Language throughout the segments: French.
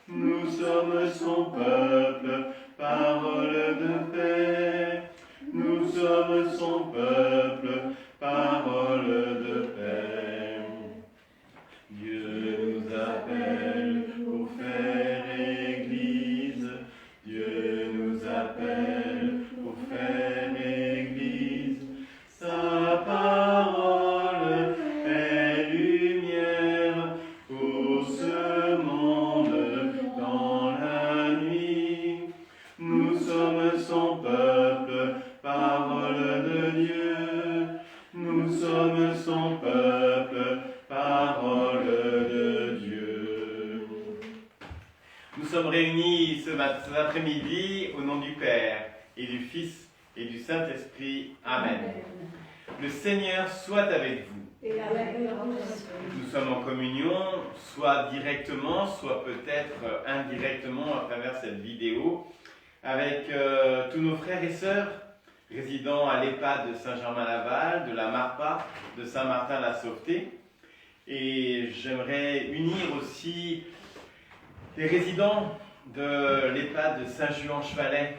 Nous sommes son peuple, parole de paix. Nous sommes son peuple, parole de paix. Dieu nous appelle pour faire Église. Dieu nous appelle pour faire Église. Sa parole est lumière pour ce monde dans la nuit. Nous sommes son peuple, parole de Dieu. Nous sommes son peuple, parole de Dieu. Nous sommes réunis cet après-midi au nom du Père et du Fils et du Saint-Esprit. Amen. Le Seigneur soit avec vous. Et avec Nous sommes en communion, soit directement, soit peut-être indirectement à travers cette vidéo, avec tous nos frères et sœurs résidant à l'EHPAD de Saint-Germain-Laval, de la MARPA, de Saint-Martin-la-Sauveté. Et j'aimerais unir aussi les résidents de l'EHPAD de Saint-Juan-Chevalet,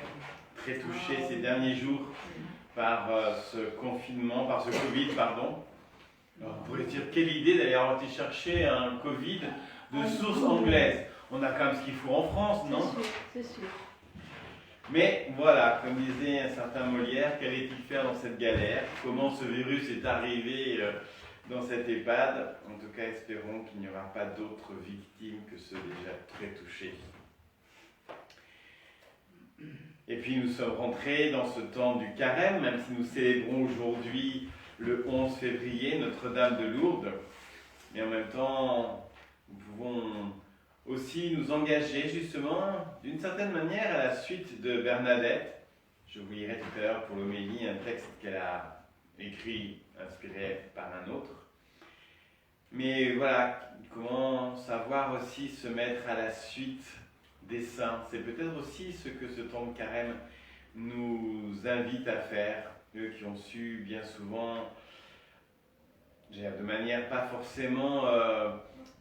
très touchés ces derniers jours par ce confinement, par ce Covid, pardon. Alors, vous pourrez dire, quelle idée d'aller été chercher un Covid de source anglaise. On a quand même ce qu'il faut en France, non? C'est sûr. Mais voilà, comme disait un certain Molière, qu'allait-il faire dans cette galère? Comment ce virus est arrivé dans cette EHPAD? En tout cas, espérons qu'il n'y aura pas d'autres victimes que ceux déjà très touchés. Et puis nous sommes rentrés dans ce temps du carême, même si nous célébrons aujourd'hui le 11 février Notre-Dame de Lourdes. Mais en même temps, nous pouvons aussi nous engager justement d'une certaine manière à la suite de Bernadette. Je vous lirai tout à l'heure pour l'homélie un texte qu'elle a écrit, inspiré par un autre. Mais voilà, comment savoir aussi se mettre à la suite des saints. C'est peut-être aussi ce que ce temps de carême nous invite à faire, eux qui ont su bien souvent, de manière pas forcément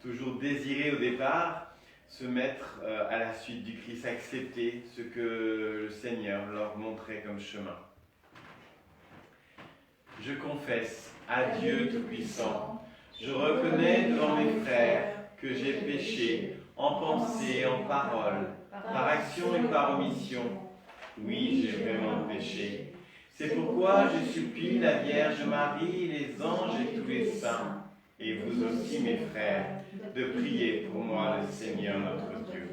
toujours désirée au départ, se mettre à la suite du Christ, accepter ce que le Seigneur leur montrait comme chemin. Je confesse à Dieu Tout-Puissant, je reconnais devant mes frères que j'ai péché en pensée, en parole, par action et par omission. Oui, j'ai vraiment péché. C'est pourquoi je supplie la Vierge Marie, les anges et tous les saints, et vous aussi mes frères, de prier pour moi le Seigneur notre Dieu.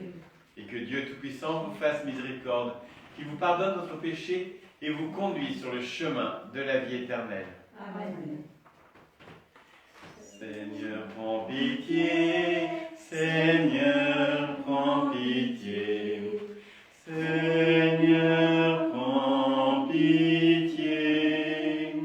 Et que Dieu Tout-Puissant vous fasse miséricorde, qu'il vous pardonne votre péché et vous conduise sur le chemin de la vie éternelle. Amen. Seigneur, prends pitié, Seigneur, prends pitié, Seigneur, prends pitié.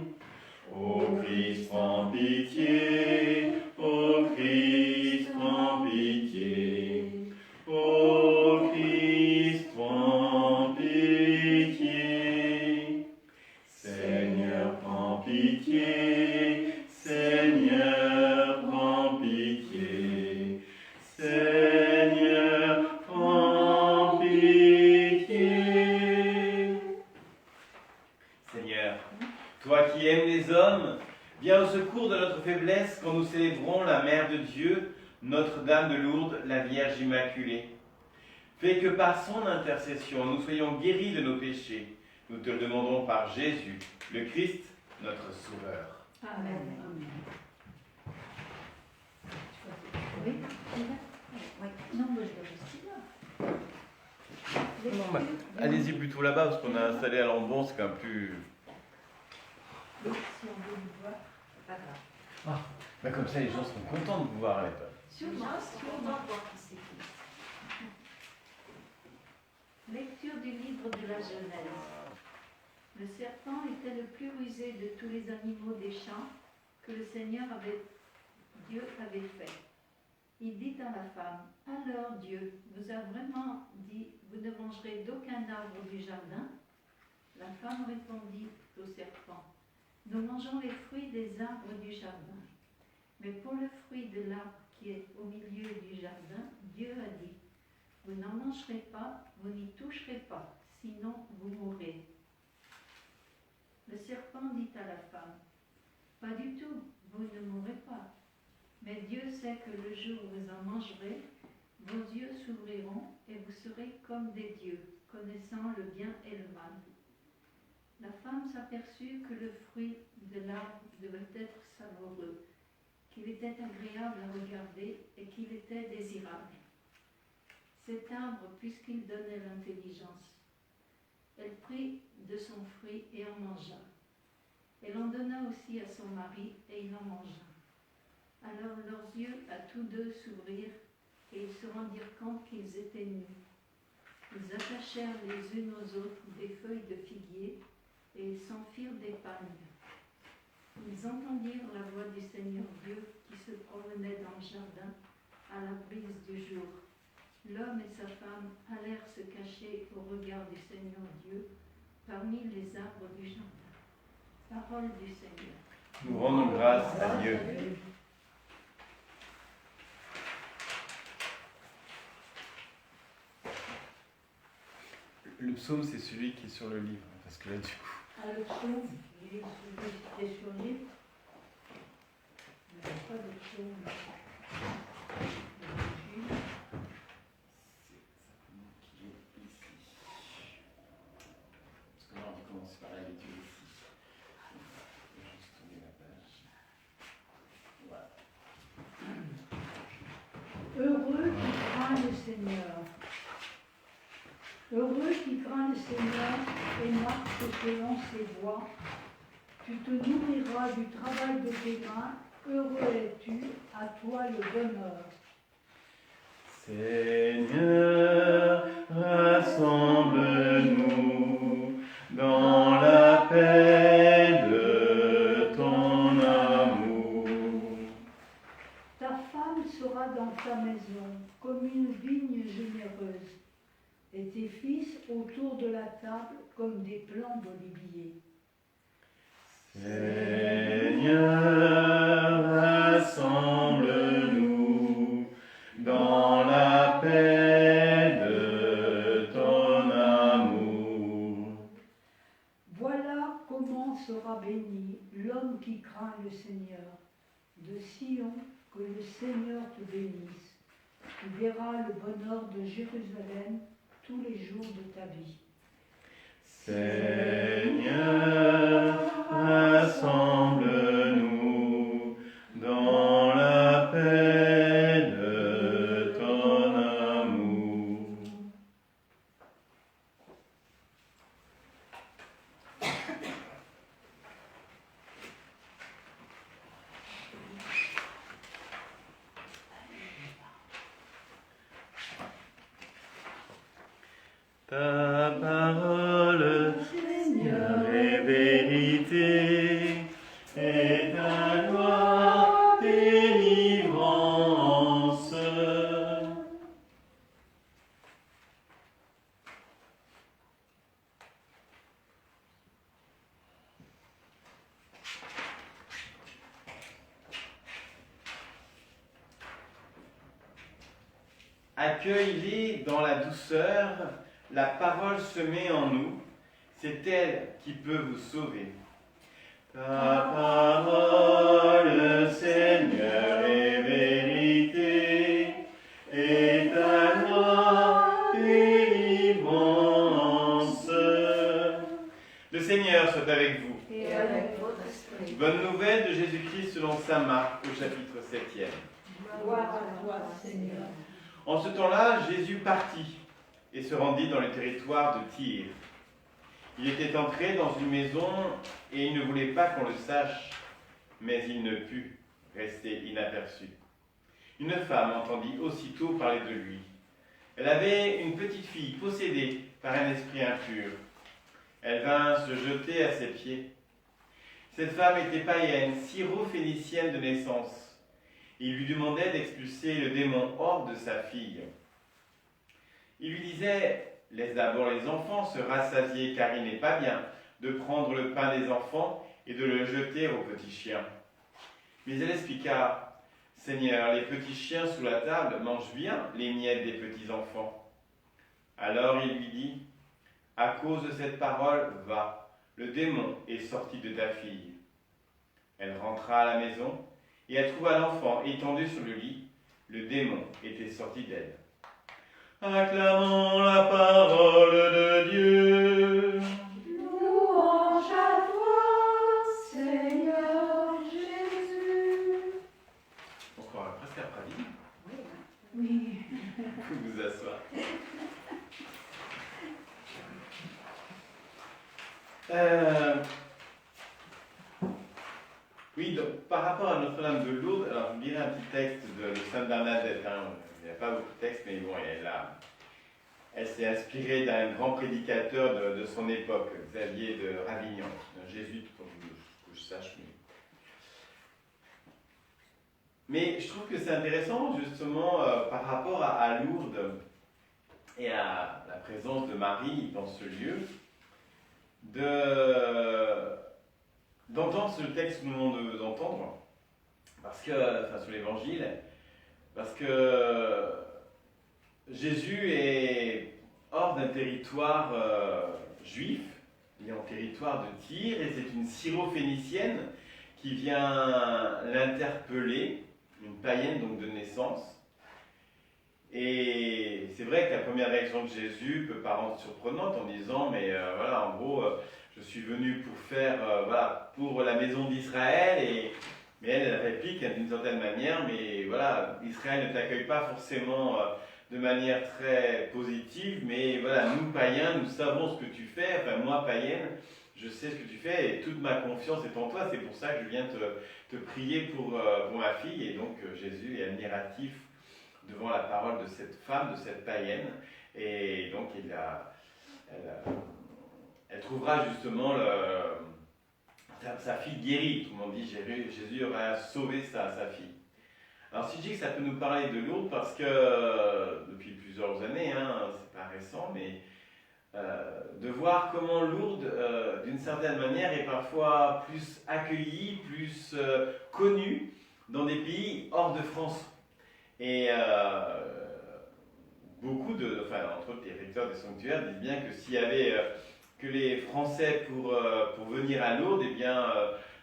Ô Christ, prends pitié, ô Christ, prends pitié, ô Christ, prends pitié. Seigneur, prends pitié, Seigneur, prends pitié, Seigneur, prends pitié. Seigneur, toi qui aimes les hommes, viens au secours de notre faiblesse quand nous célébrons la Mère de Dieu, Notre-Dame de Lourdes, la Vierge Immaculée. Fais que par son intercession, nous soyons guéris de nos péchés. Nous te le demandons par Jésus, le Christ, notre Sauveur. Amen. Oui. Non, moi je vais rester là. Non, allez-y plutôt là-bas, parce qu'on a installé à l'embon, c'est quand même plus... Si on veut nous voir, pas grave. Ah, bah comme ça, les gens seront contents de vous voir à l'époque. Sûrement, sûrement voir qui c'est qui. Lecture du livre de la Genèse. Le serpent était le plus rusé de tous les animaux des champs que le Seigneur Dieu avait fait. Il dit à la femme, « Alors Dieu vous a vraiment dit, vous ne mangerez d'aucun arbre du jardin ?» La femme répondit au serpent, « Nous mangeons les fruits des arbres du jardin. Mais pour le fruit de l'arbre qui est au milieu du jardin, Dieu a dit, vous n'en mangerez pas, vous n'y toucherez pas, sinon vous mourrez. Le serpent dit à la femme, pas du tout, vous ne mourrez pas. Mais Dieu sait que le jour où vous en mangerez, vos yeux s'ouvriront et vous serez comme des dieux, connaissant le bien et le mal. La femme s'aperçut que le fruit de l'arbre devait être savoureux, qu'il était agréable à regarder et qu'il était désirable. Cet arbre, puisqu'il donnait l'intelligence, elle prit de son fruit et en mangea. Elle en donna aussi à son mari et il en mangea. Alors leurs yeux à tous deux s'ouvrirent et ils se rendirent compte qu'ils étaient nus. Ils attachèrent les unes aux autres des feuilles de figuier et ils s'enfirent des pagnes. Ils entendirent la voix du Seigneur Dieu qui se promenait dans le jardin à la brise du jour. L'homme et sa femme allèrent se cacher au regard du Seigneur Dieu parmi les arbres du jardin. Parole du Seigneur. Nous rendons grâce à Dieu. Le psaume, c'est celui qui est sur le livre, parce que là, du coup... Ah, le psaume, il est sur le livre. Il n'y a pas de psaume. Parce que là, on va commencer par la lecture ici. Je vais juste tourner la page. Voilà. Heureux qui craint le Seigneur. Heureux qui craint le Seigneur et marche selon ses voies. Tu te nourriras du travail de tes mains. Heureux es-tu, à toi le bonheur. Seigneur, rassemble-nous dans la paix de ton amour. Ta femme sera dans ta maison comme une vigne généreuse, et tes fils autour de la table comme des plants d'olivier. Seigneur, rassemble-nous dans la paix de ton amour. Voilà comment sera béni l'homme qui craint le Seigneur. De Sion, que le Seigneur te bénisse. Tu verras le bonheur de Jérusalem tous les jours de ta vie. Seigneur, rassemble-nous dans la paix de ton amour. Ta parole, Seigneur, est vérité, et ta loi délivrance. Accueille-les dans la douceur. La parole semée en nous, c'est elle qui peut vous sauver. Ta parole, Seigneur, est vérité, et ta loi délivrance. Le Seigneur soit avec vous. Et avec votre esprit. Bonne nouvelle de Jésus-Christ selon saint Marc au chapitre 7e. Gloire à toi, Seigneur. En ce temps-là, Jésus partit et se rendit dans le territoire de Tyr. Il était entré dans une maison et il ne voulait pas qu'on le sache, mais il ne put rester inaperçu. Une femme entendit aussitôt parler de lui. Elle avait une petite fille possédée par un esprit impur. Elle vint se jeter à ses pieds. Cette femme était païenne, syro-phénicienne de naissance. Il lui demandait d'expulser le démon hors de sa fille. Il lui disait « Laisse d'abord les enfants se rassasier, car il n'est pas bien de prendre le pain des enfants et de le jeter aux petits chiens. » Mais elle expliqua Seigneur, les petits chiens sous la table mangent bien les miettes des petits enfants. Alors il lui dit, à cause de cette parole, va, le démon est sorti de ta fille. Elle rentra à la maison et elle trouva l'enfant étendu sur le lit. Le démon était sorti d'elle. Acclamons la parole de Dieu. Louange à toi, Seigneur Jésus. On se croirait presque après midi. Oui. Vous vous asseoir. Oui, donc, par rapport à Notre-Dame de Lourdes, alors je dirais un petit texte de Sainte Bernadette. Il n'y a pas beaucoup de textes, mais bon, elle s'est inspirée d'un grand prédicateur de son époque, Xavier de Ravignon, un jésuite, pour que je sache. Mais je trouve que c'est intéressant, justement, par rapport à Lourdes et à la présence de Marie dans ce lieu, d'entendre ce texte que nous venons d'entendre, sur l'évangile, parce que Jésus est hors d'un territoire juif, il est en territoire de Tyr, et c'est une syrophénicienne qui vient l'interpeller, une païenne donc de naissance. Et c'est vrai que la première réaction de Jésus peut paraître surprenante en disant, mais voilà, en gros, je suis venu pour faire, pour la maison d'Israël, mais elle réplique d'une certaine manière, mais voilà, Israël ne t'accueille pas forcément de manière très positive, mais voilà, nous païens, nous savons ce que tu fais, enfin moi païenne, je sais ce que tu fais et toute ma confiance est en toi, c'est pour ça que je viens te prier pour ma fille. Et donc Jésus est admiratif devant la parole de cette femme, de cette païenne, et donc elle trouvera justement sa fille guérie. Tout le monde dit Jésus aura sauvé sa fille. Alors si je dis que ça peut nous parler de Lourdes, parce que depuis plusieurs années, c'est pas récent, mais de voir comment Lourdes, d'une certaine manière, est parfois plus accueillie, plus connue dans des pays hors de France. Et beaucoup entre autres les recteurs des sanctuaires disent bien que s'il y avait que les Français pour venir à Lourdes, eh bien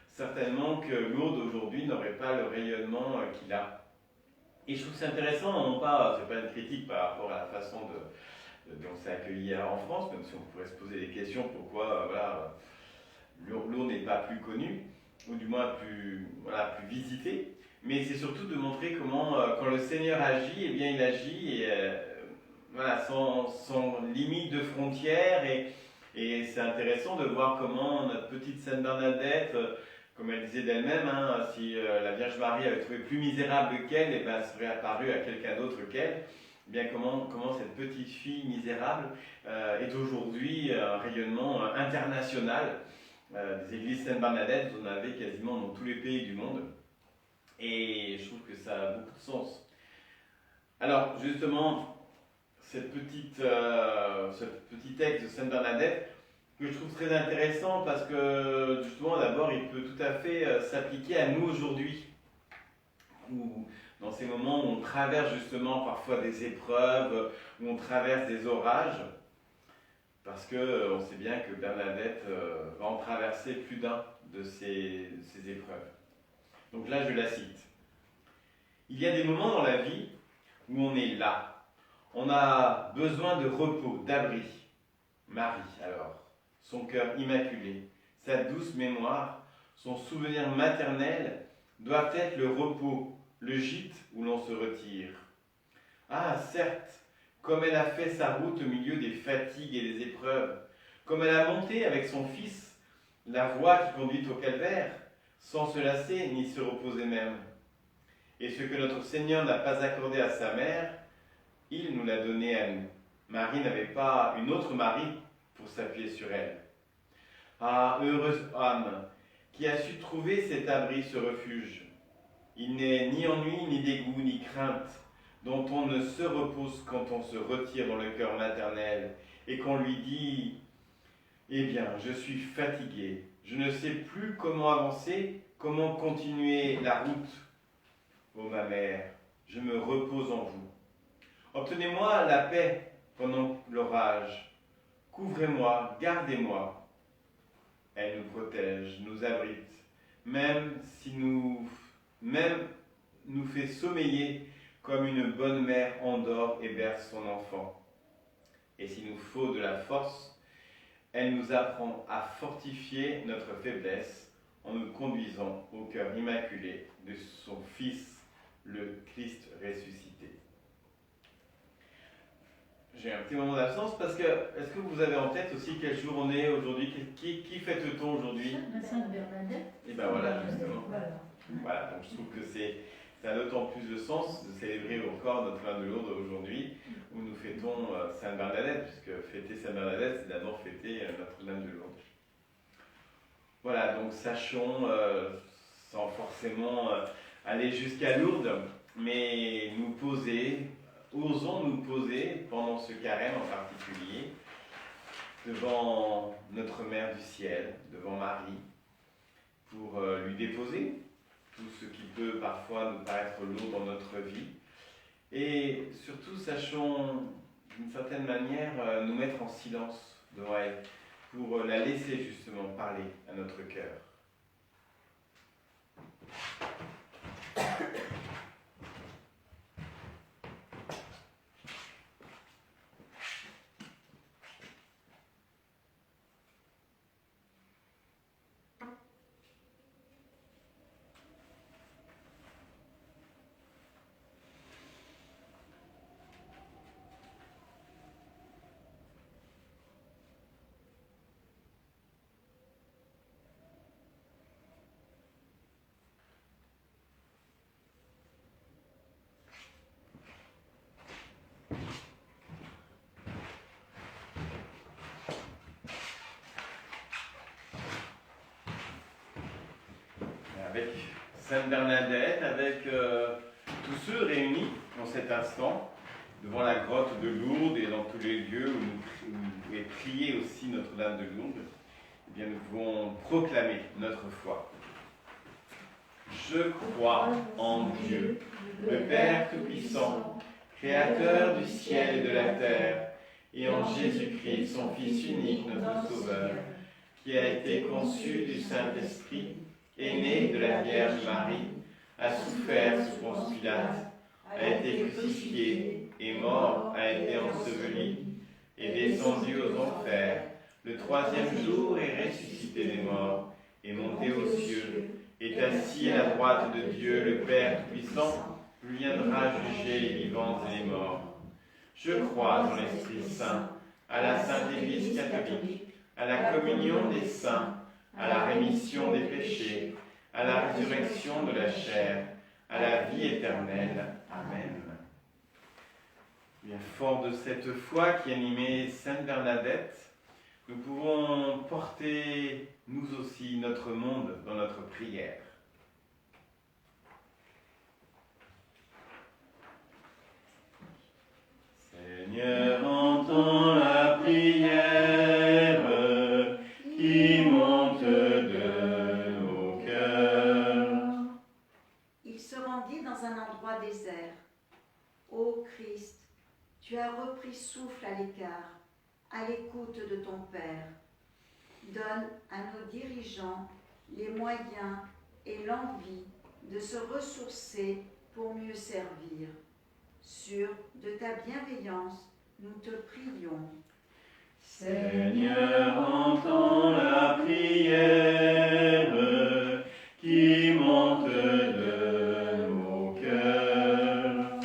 certainement que Lourdes aujourd'hui n'aurait pas le rayonnement qu'il a. Et je trouve que c'est intéressant, non pas, c'est pas une critique par rapport à la façon dont c'est accueilli en France, même si on pourrait se poser des questions pourquoi Lourdes n'est pas plus connu, ou du moins plus visité. Mais c'est surtout de montrer comment, quand le Seigneur agit, eh bien il agit sans limite de frontières. Et c'est intéressant de voir comment notre petite Sainte Bernadette, comme elle disait d'elle-même, si la Vierge Marie avait trouvé plus misérable qu'elle, eh ben, elle serait apparue à quelqu'un d'autre qu'elle. Eh bien comment cette petite fille misérable est aujourd'hui un rayonnement international. Des églises Sainte Bernadette, vous en avez quasiment dans tous les pays du monde. Et je trouve que ça a beaucoup de sens. Alors, justement, ce petit texte de Sainte Bernadette, que je trouve très intéressant parce que, justement, d'abord, il peut tout à fait s'appliquer à nous aujourd'hui. Ou dans ces moments où on traverse justement parfois des épreuves, où on traverse des orages, parce qu'on sait bien que Bernadette va en traverser plus d'un de ces épreuves. Donc là, je la cite. Il y a des moments dans la vie où on est là. On a besoin de repos, d'abri. Marie, alors, son cœur immaculé, sa douce mémoire, son souvenir maternel doivent être le repos, le gîte où l'on se retire. Ah, certes, comme elle a fait sa route au milieu des fatigues et des épreuves, comme elle a monté avec son fils la voie qui conduit au calvaire, sans se lasser ni se reposer même. Et ce que notre Seigneur n'a pas accordé à sa mère, il nous l'a donné à nous. Marie n'avait pas une autre Marie pour s'appuyer sur elle. Ah, heureuse âme, qui a su trouver cet abri, ce refuge. Il n'est ni ennui, ni dégoût, ni crainte, dont on ne se repose quand on se retire dans le cœur maternel et qu'on lui dit « Eh bien, je suis fatigué, je ne sais plus comment avancer, comment continuer la route. ô ma mère, je me repose en vous. Obtenez-moi la paix pendant l'orage. Couvrez-moi, gardez-moi. Elle nous protège, nous abrite, même nous fait sommeiller comme une bonne mère endort et berce son enfant. Et s'il nous faut de la force, elle nous apprend à fortifier notre faiblesse en nous conduisant au cœur immaculé de son Fils, le Christ ressuscité. J'ai un petit moment d'absence parce que, est-ce que vous avez en tête aussi quel jour on est aujourd'hui? Qui fête-t-on aujourd'hui? Sainte Bernadette. Et ben voilà, justement. Voilà. Voilà, donc je trouve que ça a d'autant plus de sens de célébrer encore Notre-Dame de Lourdes aujourd'hui, où nous fêtons Sainte Bernadette, puisque fêter Sainte Bernadette, c'est d'abord fêter Notre-Dame de Lourdes. Voilà, donc sachons, sans forcément aller jusqu'à Lourdes, mais osons nous poser pendant ce carême en particulier, devant notre Mère du Ciel, devant Marie, pour lui déposer tout ce qui peut parfois nous paraître lourd dans notre vie. Et surtout, sachons d'une certaine manière nous mettre en silence devant elle, pour la laisser justement parler à notre cœur. Avec Sainte Bernadette, avec tous ceux réunis dans cet instant, devant la grotte de Lourdes et dans tous les lieux où est priée aussi Notre-Dame de Lourdes, eh bien nous pouvons proclamer notre foi. Je crois en Dieu, le Père Tout-Puissant, Créateur du ciel et de la terre, et en Jésus-Christ, son Fils unique, notre Sauveur, qui a été conçu du Saint-Esprit, est né de la Vierge Marie, a souffert sous Ponce Pilate, a été crucifié, est mort, a été enseveli, est descendu aux enfers, le troisième jour est ressuscité des morts, est monté aux cieux, est assis à la droite de Dieu, le Père Tout-Puissant, viendra juger les vivants et les morts. Je crois dans l'Esprit Saint, à la Sainte Église catholique, à la communion des saints, à la rémission des péchés, à la résurrection de la chair, à la vie éternelle. Amen. Bien fort de cette foi qui animait Sainte Bernadette, nous pouvons porter, nous aussi, notre monde dans notre prière. Seigneur, entends la prière qui monte de nos cœurs. Il se rendit dans un endroit désert. Ô Christ, tu as repris souffle à l'écart, à l'écoute de ton Père. Donne à nos dirigeants les moyens et l'envie de se ressourcer pour mieux servir. Sûrs de ta bienveillance, nous te prions. Seigneur, entends la prière qui monte de nos cœurs.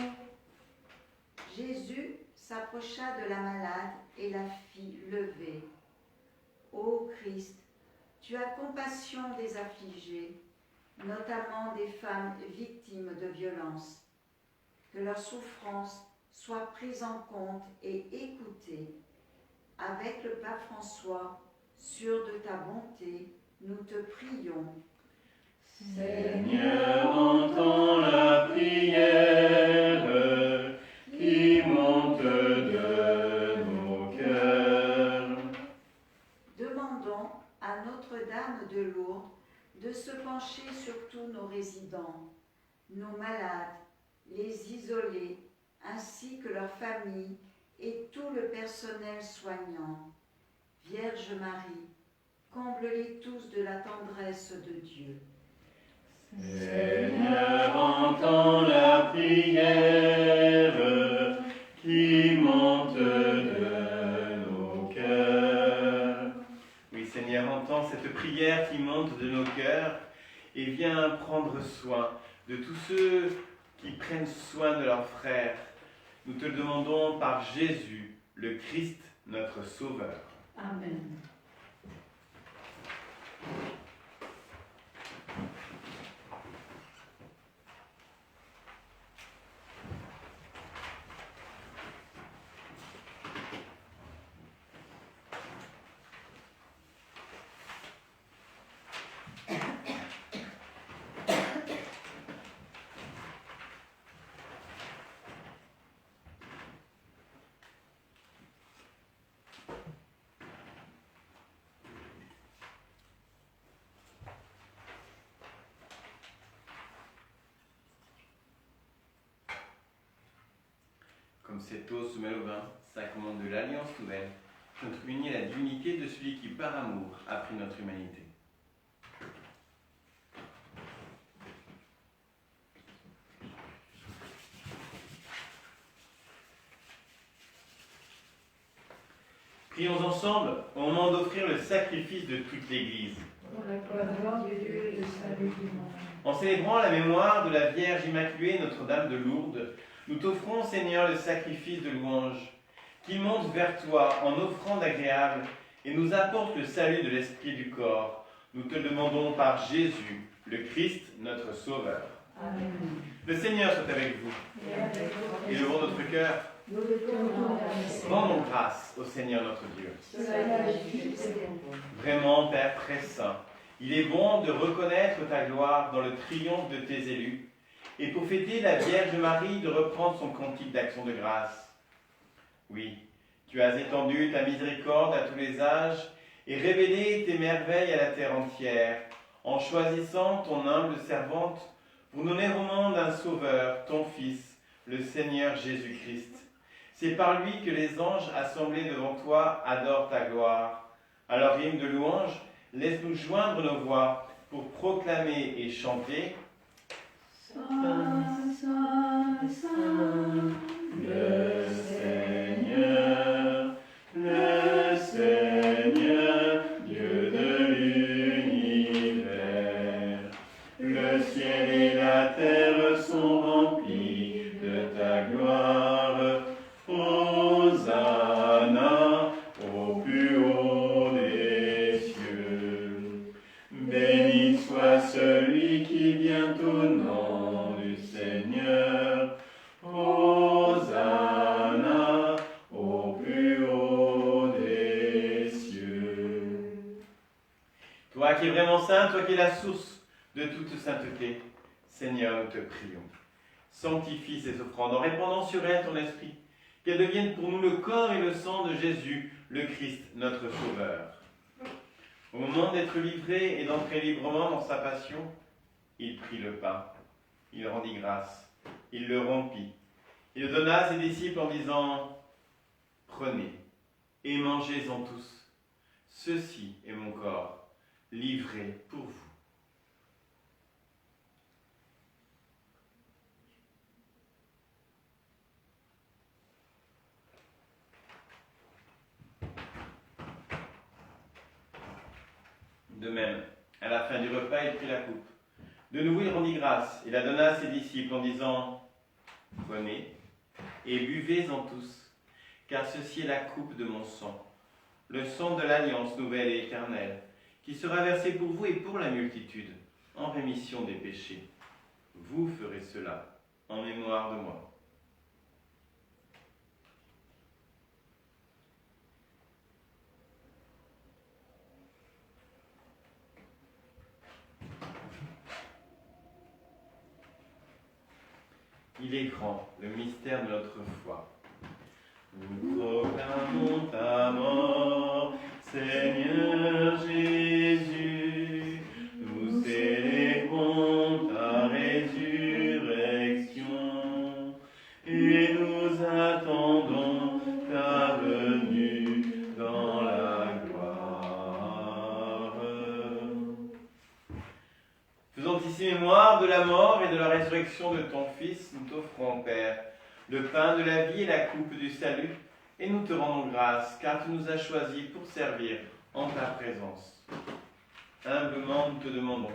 Jésus s'approcha de la malade et la fit lever. Ô Christ, tu as compassion des affligés, notamment des femmes victimes de violences. Que leurs souffrances soient prises en compte et écoutées. Avec le pape François, sûr de ta bonté, nous te prions. Seigneur, entends la prière qui monte de nos cœurs. Demandons à Notre-Dame de Lourdes de se pencher sur tous nos résidents. nos malades, les isolés, ainsi que leurs familles et tout le personnel soignant. Vierge Marie, comble-les tous de la tendresse de Dieu. Seigneur, entends la prière qui monte de nos cœurs. Oui, Seigneur, entends cette prière qui monte de nos cœurs et viens prendre soin de tous ceux qui prennent soin de leurs frères. Nous te le demandons par Jésus, le Christ, notre Sauveur. Amen. Comme cette eau se mêle au vin, sacrement de l'alliance nouvelle, notre unis à la divinité de celui qui, par amour, a pris notre humanité. Prions ensemble au moment d'offrir le sacrifice de toute l'Église. Pour la gloire de Dieu et le salut du monde. En célébrant la mémoire de la Vierge Immaculée Notre-Dame de Lourdes, nous t'offrons, Seigneur, le sacrifice de louange, qui monte vers toi en offrande agréable et nous apporte le salut de l'esprit et du corps. Nous te le demandons par Jésus, le Christ, notre Sauveur. Amen. Le Seigneur soit avec vous. Et levons notre cœur. Nous le tournons vers le Seigneur. Rendons grâce au Seigneur notre Dieu. Cela est juste et bon. Vraiment, Père très saint, il est bon de reconnaître ta gloire dans le triomphe de tes élus, et pour fêter la Vierge Marie de reprendre son cantique d'action de grâce. Oui, tu as étendu ta miséricorde à tous les âges et révélé tes merveilles à la terre entière, en choisissant ton humble servante pour donner au monde un sauveur, ton Fils, le Seigneur Jésus-Christ. C'est par lui que les anges assemblés devant toi adorent ta gloire. À leur hymne de louange, laisse-nous joindre nos voix pour proclamer et chanter Saint, Saint, Saint, le Seigneur, Dieu de l'univers. Le ciel et la terre sont remplis de ta gloire. Hosanna au plus haut des cieux. Béni soit celui qui vient au nom du Seigneur. Hosanna au plus haut des cieux. Toi qui es vraiment saint, toi qui es la source de toute sainteté, Seigneur, nous te prions. Sanctifie ces offrandes en répandant sur elles ton esprit, qu'elles deviennent pour nous le corps et le sang de Jésus, le Christ, notre Sauveur. Au moment d'être livré et d'entrer librement dans sa passion, il prit le pain, il rendit grâce, il le rompit, il le donna à ses disciples en disant « Prenez et mangez-en tous, ceci est mon corps, livré pour vous. » De même, à la fin du repas, il prit la coupe. De nouveau, il rendit grâce et la donna à ses disciples en disant « Prenez et buvez-en tous, car ceci est la coupe de mon sang, le sang de l'alliance nouvelle et éternelle, qui sera versé pour vous et pour la multitude, en rémission des péchés. Vous ferez cela en mémoire de moi. » Il est grand, le mystère de notre foi. Nous proclamons ta mort, Seigneur Jésus. Nous célébrons ta résurrection. la mort et de la résurrection de ton Fils, nous t'offrons, Père, le pain de la vie et la coupe du salut, et nous te rendons grâce, car tu nous as choisis pour servir en ta présence. Humblement, nous te demandons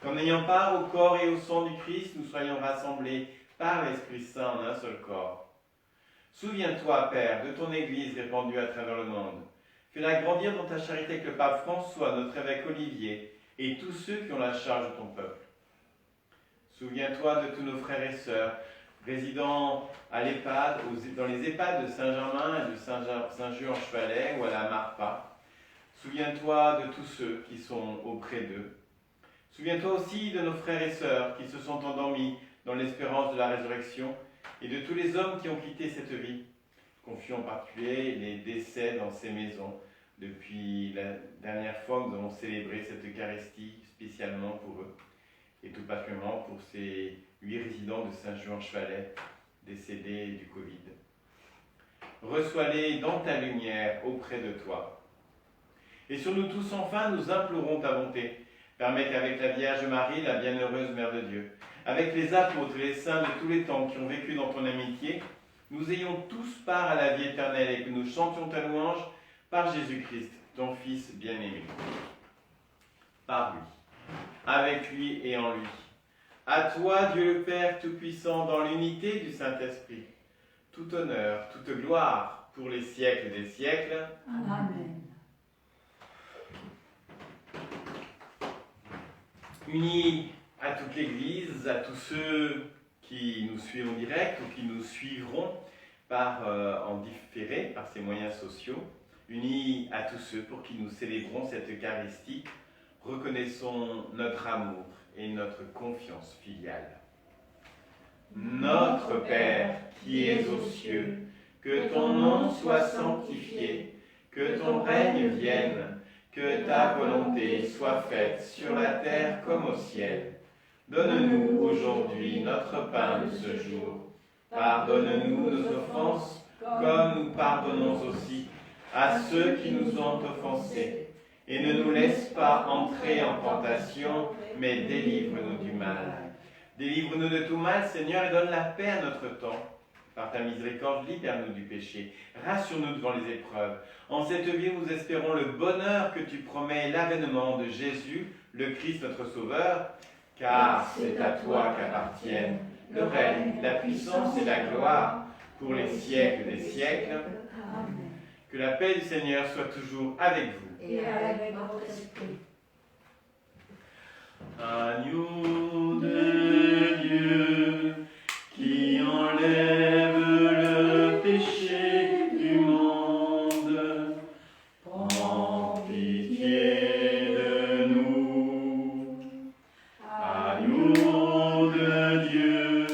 qu'en ayant part au corps et au sang du Christ, nous soyons rassemblés par l'Esprit Saint en un seul corps. Souviens-toi, Père, de ton Église répandue à travers le monde. Fais-la grandir dans ta charité avec le pape François, notre évêque Olivier, et tous ceux qui ont la charge de ton peuple. Souviens-toi de tous nos frères et sœurs, résidant à l'EHPAD, dans les EHPAD de Saint-Germain et de Saint-Just-en-Chevalet ou à la Marpa. Souviens-toi de tous ceux qui sont auprès d'eux. Souviens-toi aussi de nos frères et sœurs qui se sont endormis dans l'espérance de la résurrection et de tous les hommes qui ont quitté cette vie. Confions en particulier les décès dans ces maisons depuis la dernière fois que nous avons célébré cette Eucharistie spécialement pour eux et tout particulièrement pour ces 8 résidents de Saint-Jean-Chevalet décédés du Covid. Reçois-les dans ta lumière auprès de toi. Et sur nous tous enfin, nous implorons ta bonté. Permets qu'avec la Vierge Marie, la bienheureuse Mère de Dieu, avec les apôtres et les saints de tous les temps qui ont vécu dans ton amitié, nous ayons tous part à la vie éternelle et que nous chantions ta louange par Jésus-Christ, ton Fils bien-aimé. Par lui, avec lui et en lui. À toi, Dieu le Père Tout-Puissant, dans l'unité du Saint-Esprit, tout honneur, toute gloire pour les siècles des siècles. Amen. Unis à toute l'Église, à tous ceux qui nous suivent en direct ou qui nous suivront en différé par ces moyens sociaux, unis à tous ceux pour qui nous célébrons cette Eucharistie, reconnaissons notre amour et notre confiance filiale. Notre Père qui es aux cieux, que ton nom soit sanctifié, que ton règne vienne, que ta volonté soit faite sur la terre comme au ciel. Donne-nous aujourd'hui notre pain de ce jour. Pardonne-nous nos offenses, comme nous pardonnons aussi à ceux qui nous ont offensés. Et ne nous laisse pas entrer en tentation, mais délivre-nous du mal. Délivre-nous de tout mal, Seigneur, et donne la paix à notre temps. Par ta miséricorde, libère-nous du péché. Rassure-nous devant les épreuves. En cette vie, nous espérons le bonheur que tu promets, l'avènement de Jésus, le Christ notre Sauveur, car c'est à toi qu'appartiennent le règne, la puissance et la gloire pour les siècles des siècles. Amen. Que la paix du Seigneur soit toujours avec vous. Et avec votre esprit. Agneau de Dieu, qui enlève le péché du monde, prends pitié de nous. Agneau de Dieu,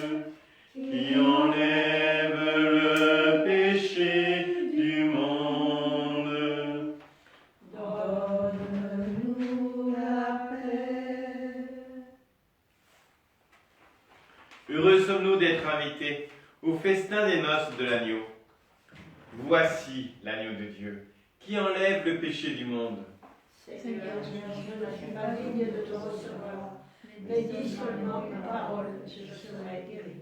qui enlève le péché du monde, Donne-nous la paix. heureux sommes-nous d'être invités au festin des noces de l'agneau. Voici l'agneau de Dieu, qui enlève le péché du monde. Seigneur, je ne suis pas digne de te recevoir, mais dis seulement une parole, je serai guéri.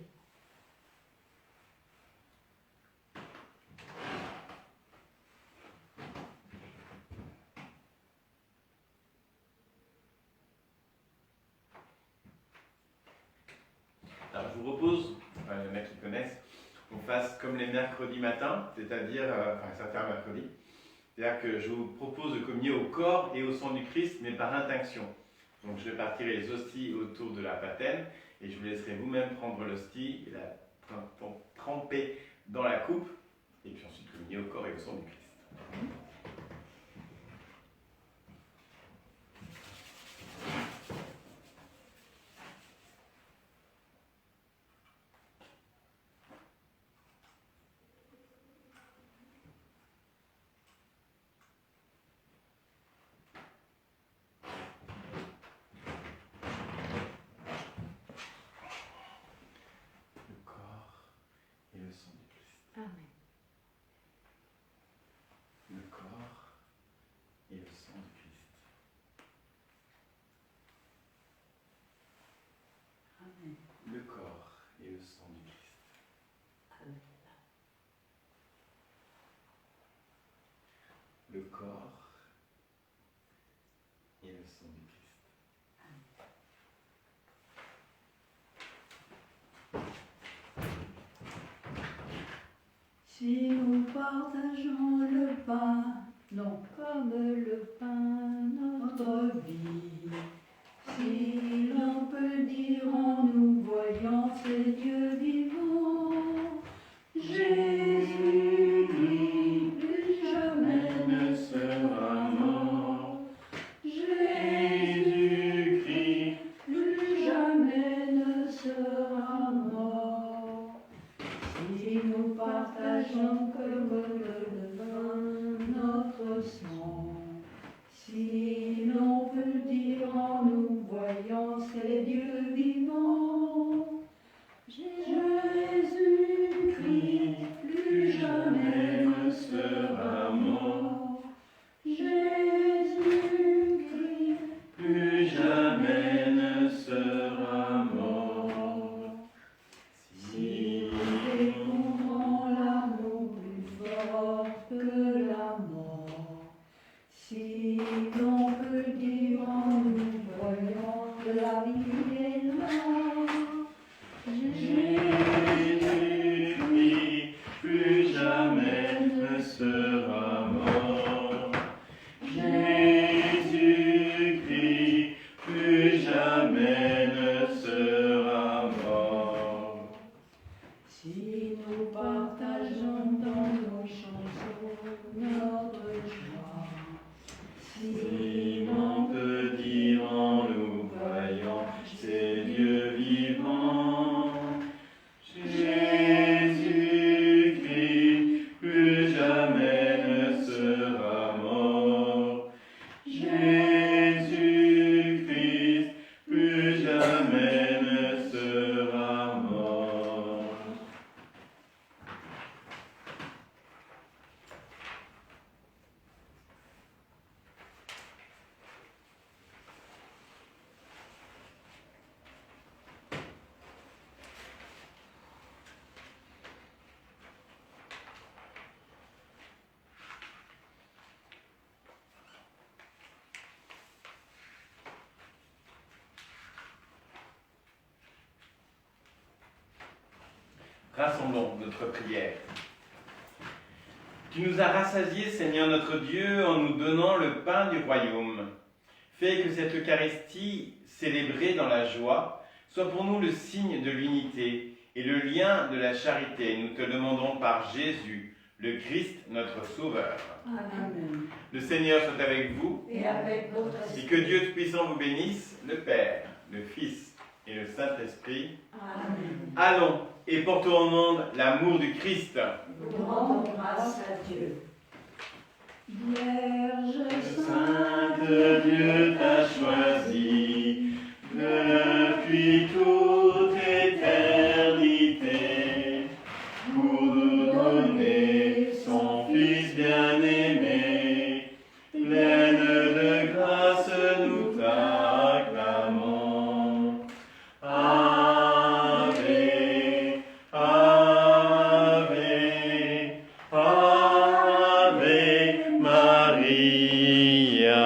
Alors je vous propose, les mecs qui connaissent, qu'on fasse comme les mercredis matins, c'est-à-dire, certains mercredis, c'est-à-dire que je vous propose de communier au corps et au sang du Christ, mais par intinction. Donc je vais partir les hosties autour de la patène, et je vous laisserai vous-même prendre l'hostie et la tremper dans la coupe, et puis ensuite communier au corps et au sang du Christ. Le corps et le sang du Christ. Amen. Le corps le corps et le sang du Christ. Si nous partageons le pain, non comme le pain, notre vie. Si l'on peut dire en nous voyant ces dieux vivants, Jésus-Christ plus jamais ne sera mort. Jésus-Christ plus jamais ne sera mort. Si nous partageons comme le vin notre sang, si l'on peut dire en nous voyant ces dieux vivants, Jésus-Christ plus jamais ne sera mort. Jésus-Christ plus jamais ne sera mort. Si nous découvrons l'amour plus fort que la mort, si l'on peut dire en nous voyant que la vie est là, Jésus-Christ plus jamais ne sera mort. Jésus-Christ plus jamais ne sera mort. Si nous partageons dans nos chansons notre joie, si l'on peut dire en nous voyant ces dieux vivants, Jésus-Christ plus jamais ne sera mort. Jésus-Christ plus jamais ne sera mort. Rassemblons notre prière. Tu nous as rassasiés, Seigneur notre Dieu, en nous donnant le pain du royaume. Fais que cette Eucharistie, célébrée dans la joie, soit pour nous le signe de l'unité et le lien de la charité. Nous te demandons par Jésus, le Christ, notre Sauveur. Amen. Le Seigneur soit avec vous Et avec votre et esprit. que Dieu Tout-Puissant vous bénisse, le Père, le Fils et le Saint-Esprit. Amen. Allons et portons au monde l'amour du Christ. Nous rendons grâce à Dieu. Vierge Sainte, Dieu t'a choisi depuis toute éternité pour nous donner son Fils bien-aimé. Pleine de grâce, nous t'acclamons. Ave, Ave, Ave Maria.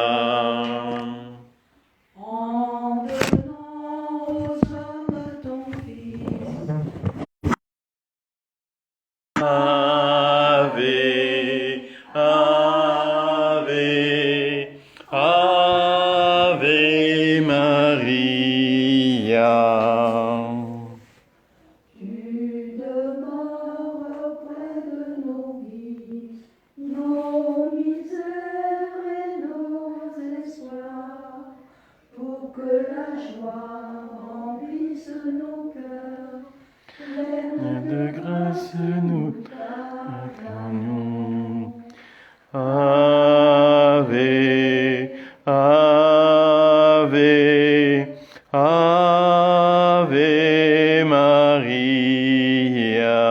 en donnant aux hommes ton Fils. Ave, Ave, Ave Maria. Tu demeures auprès de nos vies, nos misères et nos espoirs, pour que la joie remplisse nos cœurs. Pleine De grâce, nous t'acclamons. Ave, Ave, Ave Maria.